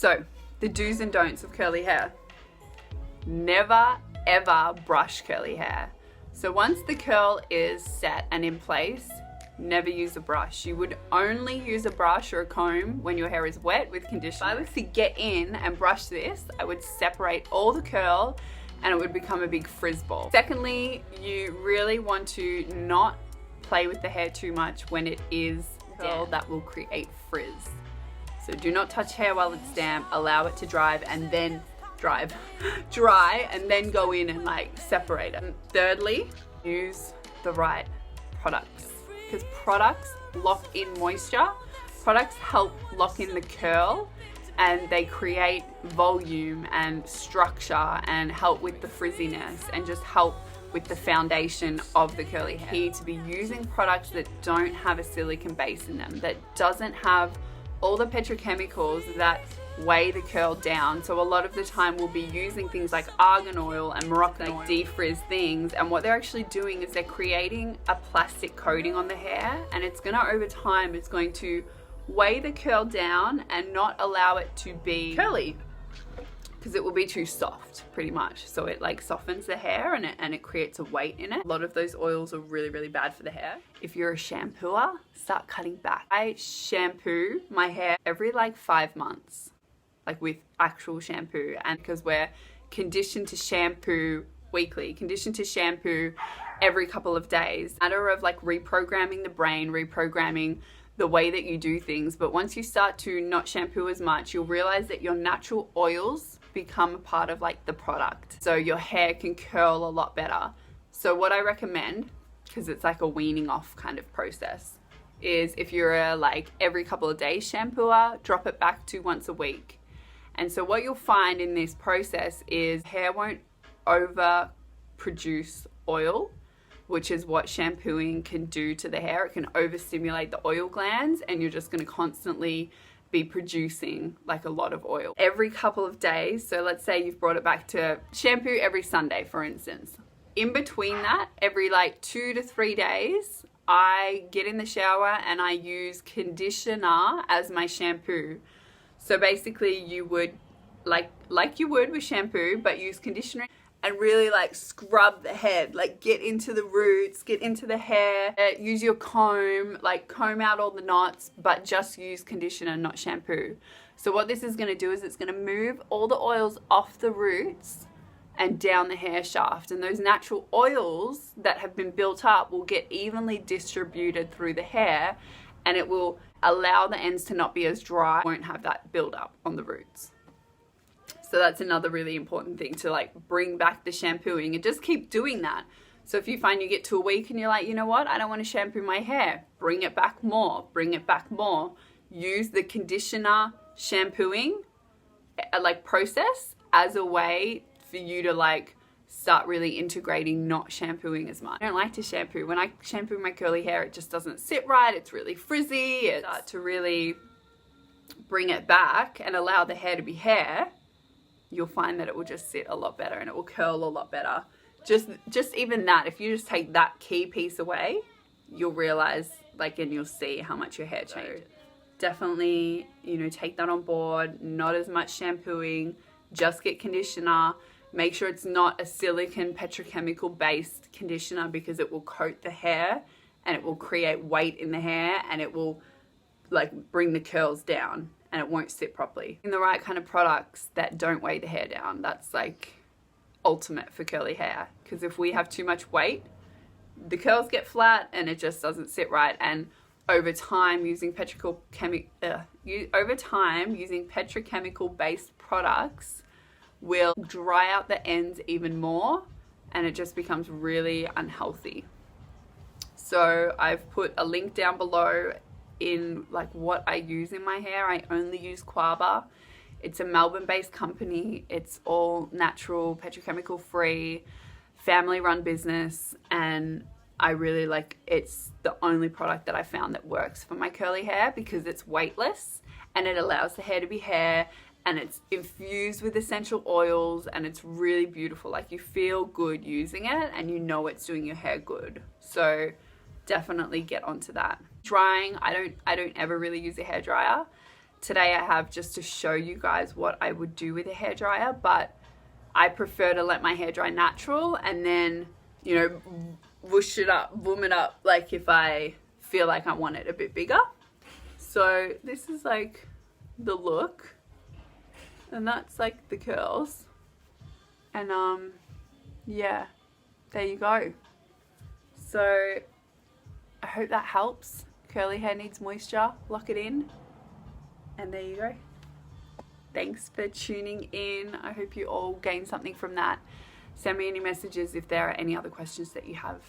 So, the do's and don'ts of curly hair. Never ever brush curly hair. So once the curl is set and in place, never use a brush. You would only use a brush or a comb when your hair is wet with conditioner. If I was to get in and brush this, I would separate all the curl and it would become a big frizz ball. Secondly, you really want to not play with the hair too much when it is damp. That will create frizz. So do not touch hair while it's damp, allow it to dry and then go in and like separate it. And thirdly, use the right products, because products lock in moisture. Products help lock in the curl and they create volume and structure and help with the frizziness and just help with the foundation of the curly hair. Key to be using products that don't have a silicone base in them, that doesn't have all the petrochemicals that weigh the curl down. So a lot of the time we'll be using things like argan oil and Moroccan oil, defrizz things, and what they're actually doing is they're creating a plastic coating on the hair, and it's gonna, over time, it's going to weigh the curl down and not allow it to be curly, because it will be too soft pretty much. So it like softens the hair and it creates a weight in it. A lot of those oils are really, really bad for the hair. If you're a shampooer, start cutting back. I shampoo my hair every like 5 months, like with actual shampoo, and because we're conditioned to shampoo weekly, conditioned to shampoo every couple of days. Matter of like reprogramming the brain, reprogramming the way that you do things. But once you start to not shampoo as much, you'll realize that your natural oils become a part of like the product. So your hair can curl a lot better. So what I recommend, because it's like a weaning off kind of process, is if you're a like every couple of days shampooer, drop it back to once a week. And so what you'll find in this process is hair won't overproduce oil, which is what shampooing can do to the hair. It can overstimulate the oil glands and you're just gonna constantly be producing like a lot of oil. Every couple of days, so let's say you've brought it back to shampoo every Sunday, for instance. In between that, every like 2 to 3 days, I get in the shower and I use conditioner as my shampoo. So basically you would, like you would with shampoo, but use conditioner and really like scrub the head, like get into the roots, get into the hair, use your comb, like comb out all the knots, but just use conditioner, not shampoo. So what this is gonna do is it's gonna move all the oils off the roots and down the hair shaft. And those natural oils that have been built up will get evenly distributed through the hair, and it will allow the ends to not be as dry, won't have that build up on the roots. So that's another really important thing, to like bring back the shampooing and just keep doing that. So if you find you get to a week and you're like, you know what, I don't want to shampoo my hair, bring it back more, bring it back more. Use the conditioner shampooing like process as a way for you to like start really integrating not shampooing as much. I don't like to shampoo. When I shampoo my curly hair, it just doesn't sit right. It's really frizzy. It's start to really bring it back and allow the hair to be hair, you'll find that it will just sit a lot better and it will curl a lot better. Just even that, if you just take that key piece away, you'll realize like, and you'll see how much your hair changes. Definitely, you know, take that on board. Not as much shampooing, just get conditioner. Make sure it's not a silicone petrochemical based conditioner, because it will coat the hair and it will create weight in the hair and it will like bring the curls down and it won't sit properly. In the right kind of products that don't weigh the hair down, that's like ultimate for curly hair. Because if we have too much weight, the curls get flat and it just doesn't sit right. And over time, using petrochemical based products will dry out the ends even more, and it just becomes really unhealthy. So I've put a link down below in like what I use in my hair. I only use Quaba. It's a Melbourne based company. It's all natural, petrochemical free, family run business, and I really like, it's the only product that I found that works for my curly hair, because it's weightless and it allows the hair to be hair, and it's infused with essential oils, and it's really beautiful. Like, you feel good using it and you know it's doing your hair good. So definitely get onto that. Drying, I don't ever really use a hairdryer. today I have just to show you guys what I would do with a hairdryer, but I prefer to let my hair dry natural and then, you know, whoosh it up, boom it up, like if I feel like I want it a bit bigger. So this is like the look, and that's like the curls, and yeah, there you go. So I hope that helps. Curly hair needs moisture, lock it in, and there you go. Thanks for tuning in. I hope you all gained something from that. Send me any messages if there are any other questions that you have.